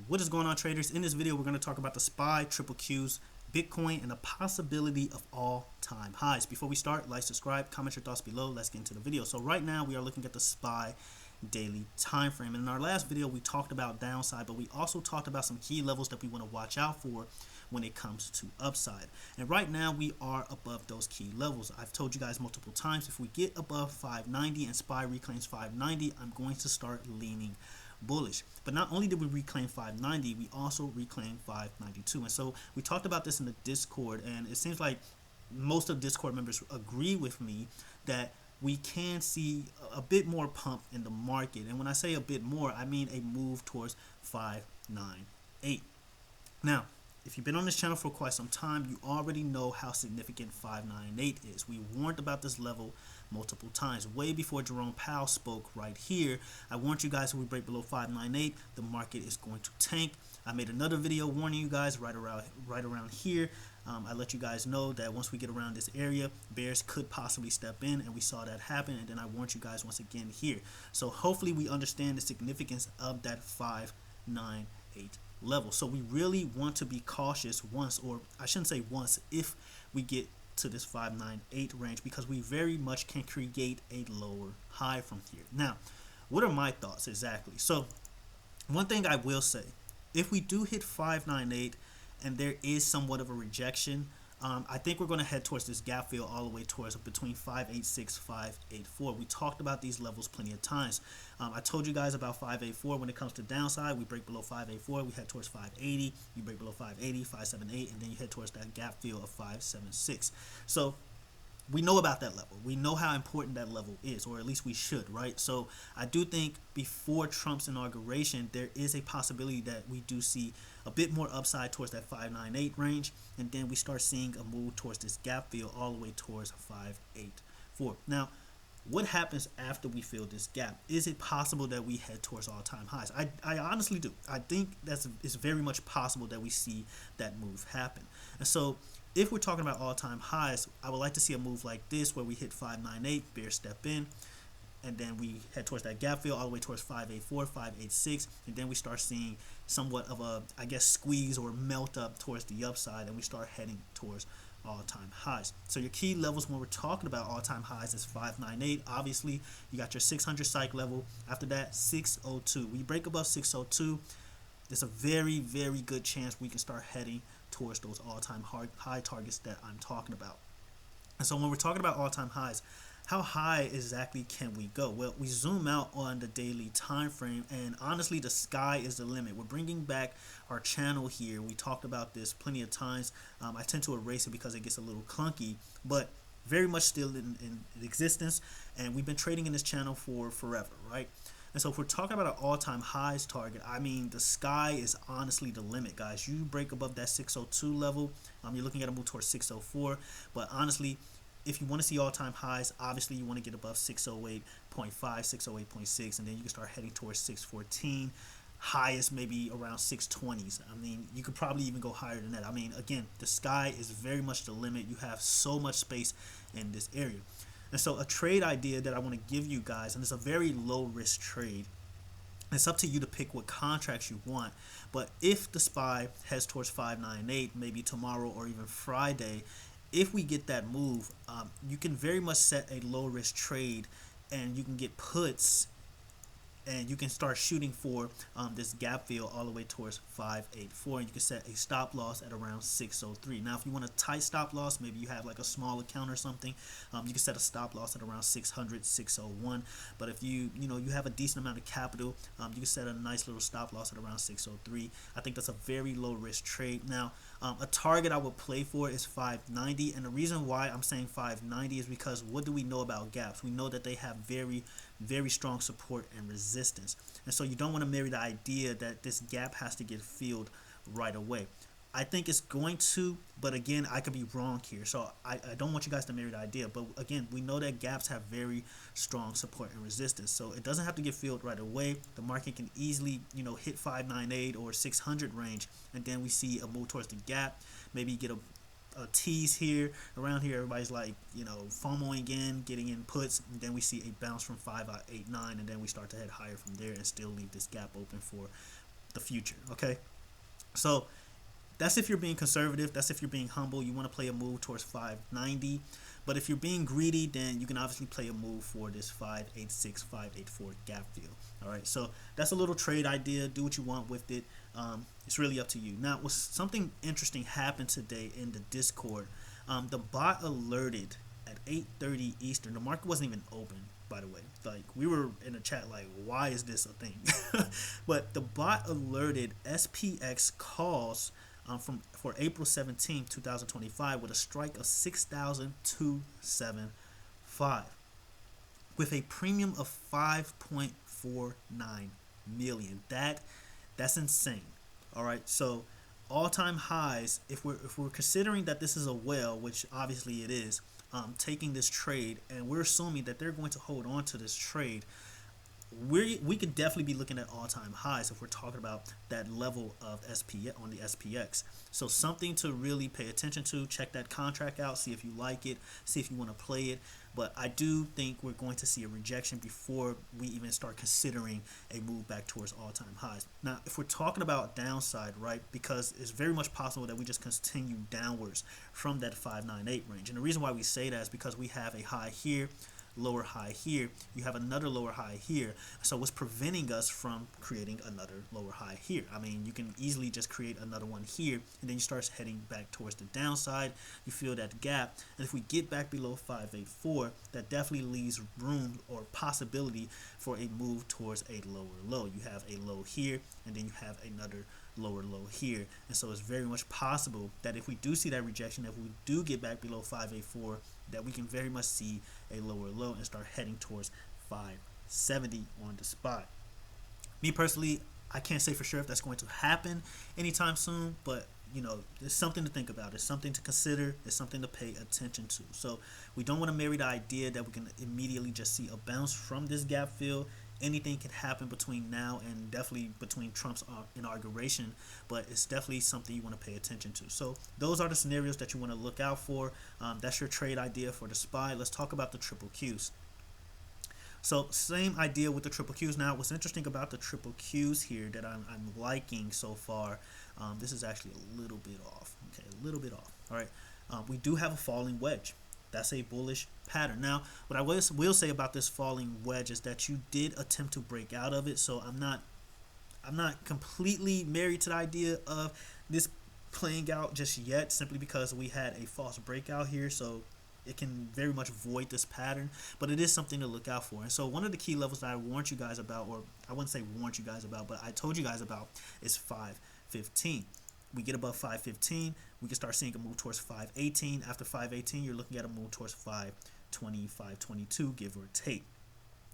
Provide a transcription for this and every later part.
What is going on, traders? In this video, we're going to talk about the SPY, triple Qs, Bitcoin, and the possibility of all-time highs. Before we start, like, subscribe, comment your thoughts below. Let's get into the video. So right now, we are looking at the SPY daily time frame. And in our last video, we talked about downside, but we also talked about some key levels that we want to watch out for when it comes to upside. And right now, we are above those key levels. I've told you guys multiple times, if we get above 590 and SPY reclaims 590, I'm going to start leaning bullish. But not only did we reclaim 590, we also reclaimed 592. And so we talked about this in the Discord, and it seems like most of Discord members agree with me that we can see a bit more pump in the market. And when I say a bit more, I mean a move towards 598. Now, if you've been on this channel for quite some time, you already know how significant 598 is. We warned about this level multiple times. Way before Jerome Powell spoke right here, I warned you guys if we break below 598, the market is going to tank. I made another video warning you guys right around here. I let you guys know that once we get around this area, bears could possibly step in, and we saw that happen. And then I warned you guys once again here. So hopefully we understand the significance of that 598 level. So we really want to be cautious once, or I shouldn't say once, if we get to this 598 range, because we very much can create a lower high from here. Now, what are my thoughts exactly? So one thing I will say, if we do hit 598 and there is somewhat of a rejection, I think we're going to head towards this gap fill all the way towards between 586 584. We talked about these levels plenty of times. I told you guys about 584. When it comes to downside, we break below 584, we head towards 580. You break below 580, 578, and then you head towards that gap fill of 576. So we know about that level. We know how important that level is, or at least we should, right? So I do think before Trump's inauguration, there is a possibility that we do see a bit more upside towards that 598 range, and then we start seeing a move towards this gap fill all the way towards 584. Now, what happens after we fill this gap? Is it possible that we head towards all-time highs? I honestly do. I think it's very much possible that we see that move happen. And so if we're talking about all-time highs, I would like to see a move like this where we hit 598, bear step in, and then we head towards that gap fill all the way towards 584, 586, and then we start seeing somewhat of a, I guess, squeeze or melt up towards the upside, and we start heading towards all-time highs. So your key levels when we're talking about all-time highs is 598. Obviously, you got your 600 psych level. After that, 602. We break above 602, there's a very, very good chance we can start heading towards those all-time high targets that I'm talking about. And so when we're talking about all-time highs, how high exactly can we go? Well, we zoom out on the daily time frame, and honestly, the sky is the limit. We're bringing back our channel here. We talked about this plenty of times. I tend to erase it because it gets a little clunky, but very much still in existence, and we've been trading in this channel for forever, right? And so if we're talking about an all-time highs target, I mean, the sky is honestly the limit, guys. You break above that 602 level, you're looking at a move towards 604. But honestly, if you want to see all-time highs, obviously you want to get above 608.5, 608.6, and then you can start heading towards 614. Highest maybe around 620s. I mean, you could probably even go higher than that. I mean, again, the sky is very much the limit. You have so much space in this area. And so a trade idea that I want to give you guys, and it's a very low risk trade. It's up to you to pick what contracts you want. But if the SPY heads towards 598, maybe tomorrow or even Friday, if we get that move, you can very much set a low risk trade, and you can get puts, and you can start shooting for this gap fill all the way towards 584, and you can set a stop loss at around 603. Now, if you want a tight stop loss, maybe you have like a small account or something, you can set a stop loss at around 600, 601. But if you have a decent amount of capital, you can set a nice little stop loss at around 603. I think that's a very low risk trade. Now, a target I would play for is 590, and the reason why I'm saying 590 is because what do we know about gaps? We know that they have very, very strong support and resistance, and so you don't want to marry the idea that this gap has to get filled right away. I think it's going to, but again, I could be wrong here, so I don't want you guys to marry the idea. But again, we know that gaps have very strong support and resistance, so it doesn't have to get filled right away. The market can easily, hit 598 or 600 range, and then we see a move towards the gap. Maybe get a tease here. Around here, everybody's like, FOMOing in, getting in puts, and then we see a bounce from 589, and then we start to head higher from there and still leave this gap open for the future. Okay, so that's if you're being conservative. That's if you're being humble. You want to play a move towards 590. But if you're being greedy, then you can obviously play a move for this 586, 584 gap fill. All right, so that's a little trade idea. Do what you want with it. It's really up to you. Now, was something interesting happened today in the Discord. The bot alerted at 8:30 Eastern. The market wasn't even open, by the way. Like, we were in the chat like, why is this a thing? But the bot alerted SPX calls for April 17th, 2025 with a strike of 6,275 with a premium of 5.49 million. That's insane. All right, so all-time highs. If we're considering that this is a whale, which obviously it is, taking this trade, and we're assuming that they're going to hold on to this trade, we could definitely be looking at all-time highs if we're talking about that level of SP on the SPX. So something to really pay attention to. Check that contract out, see if you like it, see if you want to play it. But I do think we're going to see a rejection before we even start considering a move back towards all-time highs. Now, if we're talking about downside, right, because it's very much possible that we just continue downwards from that 598 range. And the reason why we say that is because we have a high here, lower high here, you have another lower high here. So what's preventing us from creating another lower high here? I mean, you can easily just create another one here, and then you start heading back towards the downside. You feel that gap, and if we get back below 584, that definitely leaves room or possibility for a move towards a lower low. You have a low here, and then you have another lower low here, and so it's very much possible that if we do see that rejection, if we do get back below 584, that we can very much see a lower low and start heading towards 570 on the spot. Me personally, I can't say for sure if that's going to happen anytime soon, but it's something to think about. It's something to consider. It's something to pay attention to. So we don't want to marry the idea that we can immediately just see a bounce from this gap fill. Anything can happen between now and definitely between Trump's inauguration, but it's definitely something you want to pay attention to. So those are the scenarios that you want to look out for. That's your trade idea for the SPY. Let's talk about the triple Qs. So same idea with the triple Qs. Now, what's interesting about the triple Qs here that I'm liking so far, this is actually a little bit off. Okay, a little bit off. All right, we do have a falling wedge. That's a bullish pattern. Now, what I will say about this falling wedge is that you did attempt to break out of it. So I'm not completely married to the idea of this playing out just yet, simply because we had a false breakout here. So it can very much void this pattern, but it is something to look out for. And so one of the key levels that I warned you guys about, or I wouldn't say warned you guys about, but I told you guys about, is 515. We get above 515, we can start seeing a move towards 518. After 518, you're looking at a move towards 520, 522, give or take.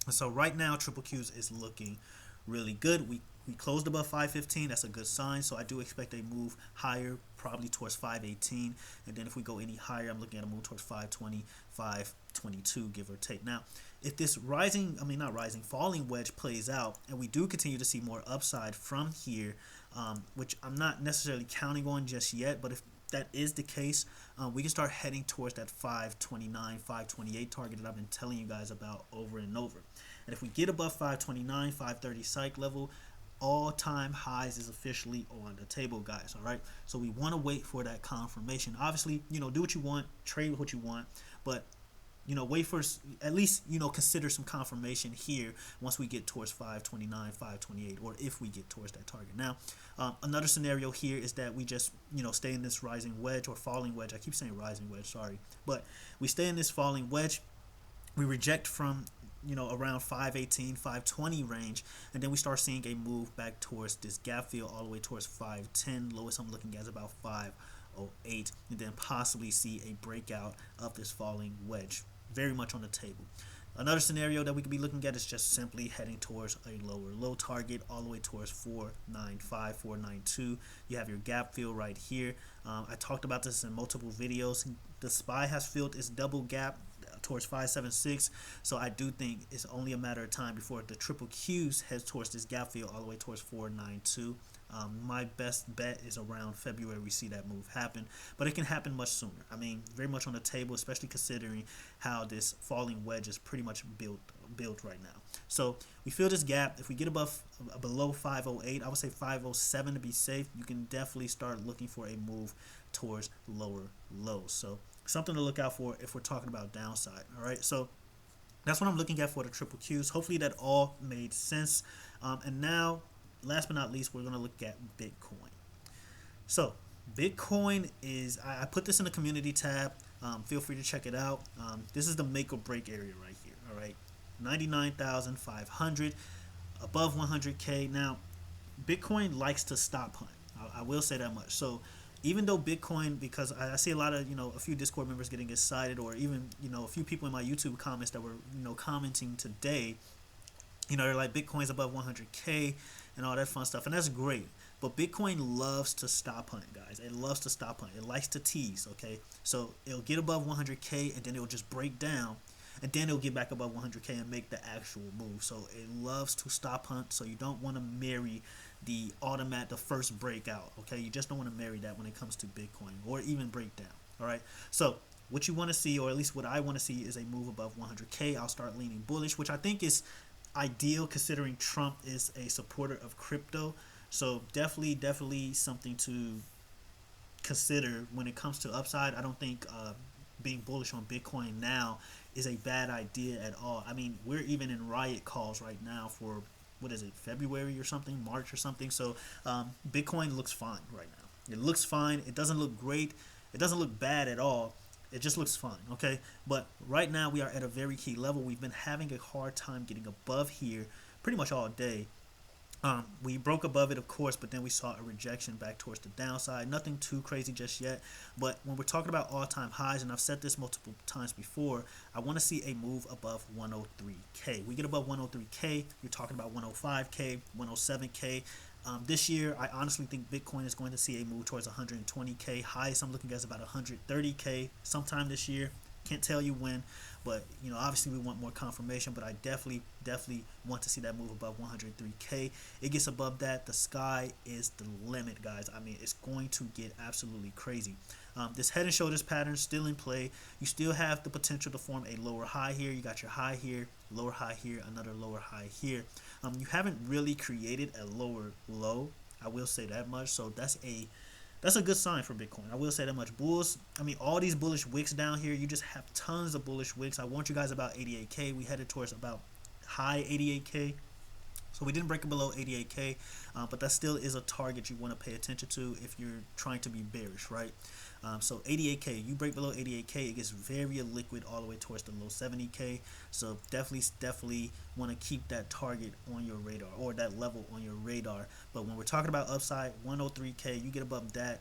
And so right now, triple Qs is looking really good. We closed above 515. That's a good sign. So I do expect a move higher, probably towards 518. And then if we go any higher, I'm looking at a move towards 520, 522, give or take. Now, if this falling wedge plays out, and we do continue to see more upside from here, which I'm not necessarily counting on just yet, but if that is the case, we can start heading towards that 529, 528 target that I've been telling you guys about over and over. And if we get above 529, 530 psych level, all-time highs is officially on the table, guys. All right, so we want to wait for that confirmation. Obviously, do what you want, trade what you want, but wait for at least consider some confirmation here once we get towards 529, 528, or if we get towards that target. Now, another scenario here is that we just stay in this rising wedge or falling wedge. I keep saying rising wedge, sorry, but we stay in this falling wedge. We reject from around 518, 520 range, and then we start seeing a move back towards this gap fill all the way towards 510. Lowest I'm looking at is about 508, and then possibly see a breakout of this falling wedge. Very much on the table. Another scenario that we could be looking at is just simply heading towards a lower low target all the way towards 495, 492. You have your gap fill right here. I talked about this in multiple videos. The SPY has filled its double gap towards 576, so I do think it's only a matter of time before the triple Qs head towards this gap fill all the way towards 492. My best bet is around February we see that move happen, but it can happen much sooner. I mean, very much on the table, especially considering how this falling wedge is pretty much built built right now. So we fill this gap. If we get above below 508, I would say 507 to be safe. You can definitely start looking for a move towards lower lows. So something to look out for if we're talking about downside. All right, so that's what I'm looking at for the triple Qs. Hopefully that all made sense. And now, last but not least, we're going to look at Bitcoin. So Bitcoin is, I put this in the community tab. Feel free to check it out. This is the make or break area right here. All right, 99,500, above 100K. Now, Bitcoin likes to stop hunt. I will say that much. So even though Bitcoin, because I see a lot of, a few Discord members getting excited, or even, a few people in my YouTube comments that were, commenting today, they're like, Bitcoin's above 100K and all that fun stuff. And that's great. But Bitcoin loves to stop hunting, guys. It loves to stop hunting. It likes to tease, okay? So it'll get above 100K and then it'll just break down. And then it'll get back above 100K and make the actual move. So it loves to stop hunt. So you don't want to marry the first breakout, okay? You just don't want to marry that when it comes to Bitcoin, or even breakdown, all right? So what you want to see, or at least what I want to see, is a move above 100K. I'll start leaning bullish, which I think is ideal considering Trump is a supporter of crypto. So definitely something to consider when it comes to upside. I don't think being bullish on Bitcoin now is a bad idea at all. I mean, we're even in riot calls right now for, what is it, February or something, March or something. So Bitcoin looks fine right now. It looks fine. It doesn't look great. It doesn't look bad at all. It just looks fine, okay? But right now we are at a very key level. We've been having a hard time getting above here pretty much all day. We broke above it, of course, but then we saw a rejection back towards the downside. Nothing too crazy just yet, but when we're talking about all-time highs, and I've said this multiple times before, I want to see a move above 103K. We get above 103K, you're talking about 105K, 107K. This year, I honestly think Bitcoin is going to see a move towards 120K. Highest I'm looking at is about 130K sometime this year. Can't tell you when, but obviously we want more confirmation, but I definitely want to see that move above 103K. It gets above that, the sky is the limit, guys. I mean, it's going to get absolutely crazy. This head and shoulders pattern still in play. You still have the potential to form a lower high here. You got your high here, lower high here, another lower high here. You haven't really created a lower low, I will say that much. So that's a good sign for Bitcoin. I will say that much. Bulls, I mean, all these bullish wicks down here, you just have tons of bullish wicks. I warned you guys about 88K. We headed towards about high 88K. So we didn't break it below 88K, but that still is a target you want to pay attention to if you're trying to be bearish, right? So 88K, you break below 88K, it gets very illiquid all the way towards the low 70K. So definitely want to keep that target on your radar, or that level on your radar. But when we're talking about upside, 103K, you get above that,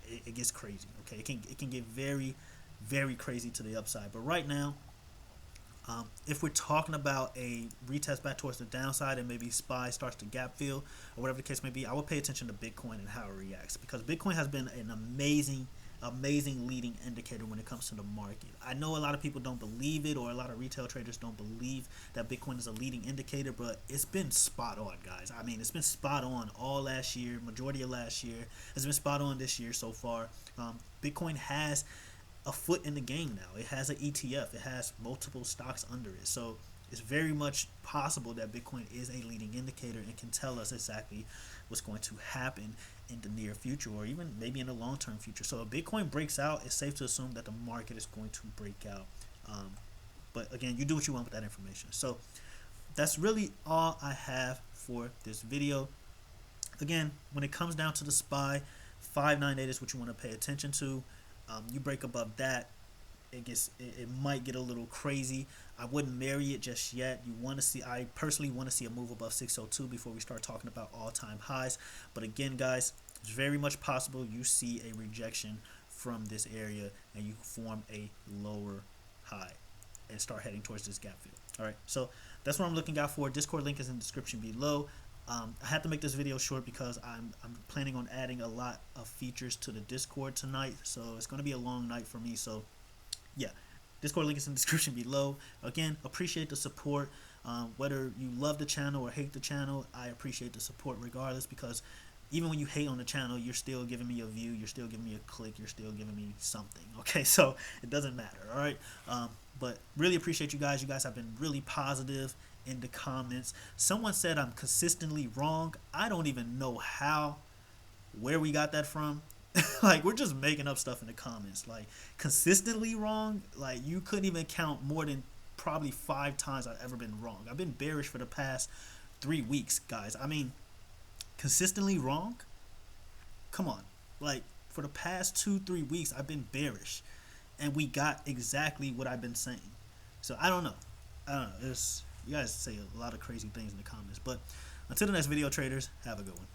it gets crazy. Okay, it can get very crazy to the upside. But right now, if we're talking about a retest back towards the downside and maybe SPY starts to gap fill or whatever the case may be, I would pay attention to Bitcoin and how it reacts, because Bitcoin has been an amazing leading indicator when it comes to the market. I know a lot of people don't believe it, or a lot of retail traders don't believe that Bitcoin is a leading indicator, but it's been spot on, guys. I mean, it's been spot on all last year, majority of last year. It's been spot on this year so far. Bitcoin has a foot in the game now. It has an ETF. It has multiple stocks under it. So it's very much possible that Bitcoin is a leading indicator and can tell us exactly what's going to happen in the near future, or even maybe in the long-term future. So if Bitcoin breaks out, it's safe to assume that the market is going to break out. But again, you do what you want with that information. So that's really all I have for this video. Again, when it comes down to the SPY, 598 is what you want to pay attention to. You break above that, it might get a little crazy. I wouldn't marry it just yet. I personally want to see a move above 602 before we start talking about all-time highs. But again, guys, it's very much possible you see a rejection from this area and you form a lower high and start heading towards this gap fill. All right, so that's what I'm looking out for. Discord link is in the description below. I had to make this video short because I'm planning on adding a lot of features to the Discord tonight, so it's going to be a long night for me. So yeah, Discord link is in the description below. Again, appreciate the support. Whether you love the channel or hate the channel, I appreciate the support regardless, because even when you hate on the channel, you're still giving me a view, you're still giving me a click, you're still giving me something. Okay, so it doesn't matter. All right, but really appreciate you guys. You guys have been really positive in the comments. Someone said I'm consistently wrong. I don't even know where we got that from. Like, we're just making up stuff in the comments. Like, consistently wrong. Like, you couldn't even count more than probably 5 times I've ever been wrong. I've been bearish for the past 3 weeks, guys. I mean, consistently wrong. Come on. Like, for the past 2-3 weeks I've been bearish, and we got exactly what I've been saying. So I don't know. You guys say a lot of crazy things in the comments. But until the next video, traders, have a good one.